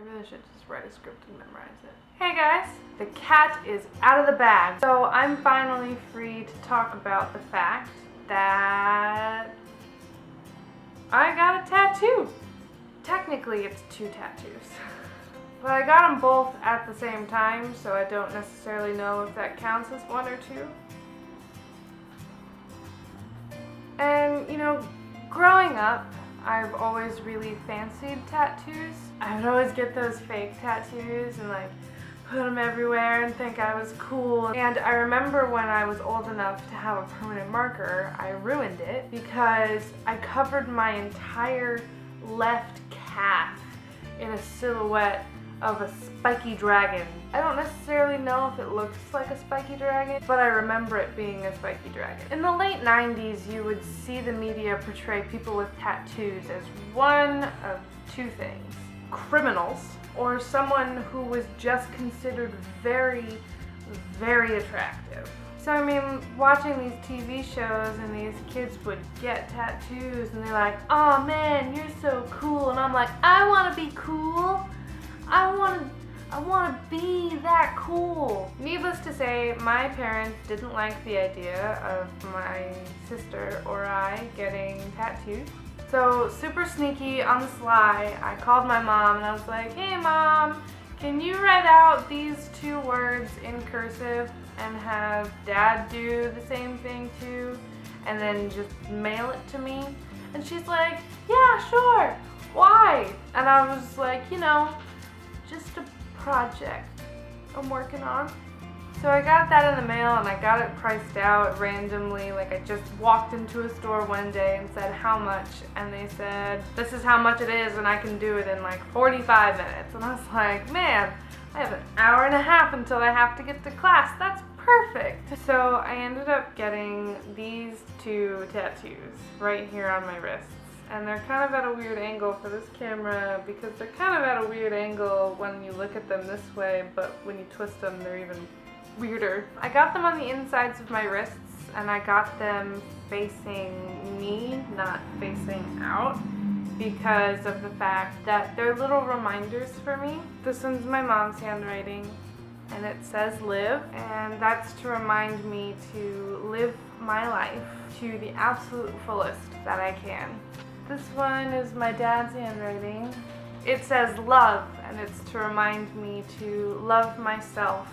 really should just write a script and memorize it. Hey guys, the cat is out of the bag. So I'm finally free to talk about the fact that I got a tattoo. Technically it's 2 tattoos. But I got them both at the same time, so I don't necessarily know if that counts as 1 or 2. And, you know, growing up, I've always really fancied tattoos. I would always get those fake tattoos and like put them everywhere and think I was cool. And I remember when I was old enough to have a permanent marker, I ruined it because I covered my entire left calf in a silhouette of a spiky dragon. I don't necessarily know if it looks like a spiky dragon, but I remember it being a spiky dragon. In the late 90s, you would see the media portray people with tattoos as one of 2 things: criminals, or someone who was just considered very, very attractive. So I mean, watching these TV shows and these kids would get tattoos and they're like, oh man, you're so cool. And I'm like, I want to be cool. I want to be that cool. Needless to say, my parents didn't like the idea of my sister or I getting tattoos. So super sneaky on the sly, I called my mom and I was like, hey mom, can you write out these 2 words in cursive and have dad do the same thing too, and then just mail it to me? And she's like, yeah, sure, why? And I was like, you know, just a project I'm working on. So I got that in the mail and I got it priced out randomly. Like I just walked into a store one day and said how much, and they said this is how much it is and I can do it in like 45 minutes. And I was like, man, I have an hour and a half until I have to get to class. That's perfect. So I ended up getting these 2 tattoos right here on my wrists. And they're kind of at a weird angle for this camera because they're kind of at a weird angle when you look at them this way, but when you twist them, they're even weirder. I got them on the insides of my wrists and I got them facing me, not facing out, because of the fact that they're little reminders for me. This one's my mom's handwriting and it says live, and that's to remind me to live my life to the absolute fullest that I can. This one is my dad's handwriting. It says love, and it's to remind me to love myself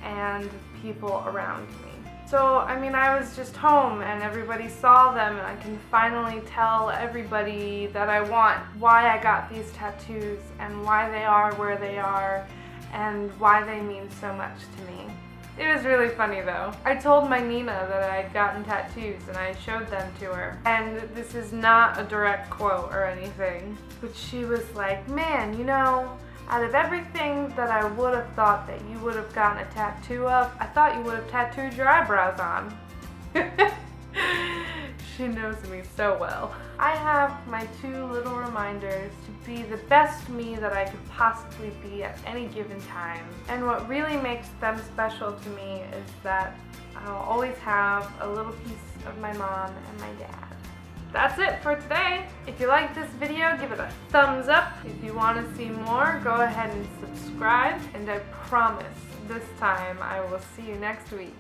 and people around me. So, I mean, I was just home and everybody saw them and I can finally tell everybody that I want why I got these tattoos and why they are where they are and why they mean so much to me. It was really funny though. I told my Nina that I had gotten tattoos and I showed them to her. And this is not a direct quote or anything, but she was like, man, you know, out of everything that I would have thought that you would have gotten a tattoo of, I thought you would have tattooed your eyebrows on. She knows me so well. I have my 2 little reminders to be the best me that I could possibly be at any given time. And what really makes them special to me is that I'll always have a little piece of my mom and my dad. That's it for today. If you like this video, give it a thumbs up. If you want to see more, go ahead and subscribe. And I promise this time I will see you next week.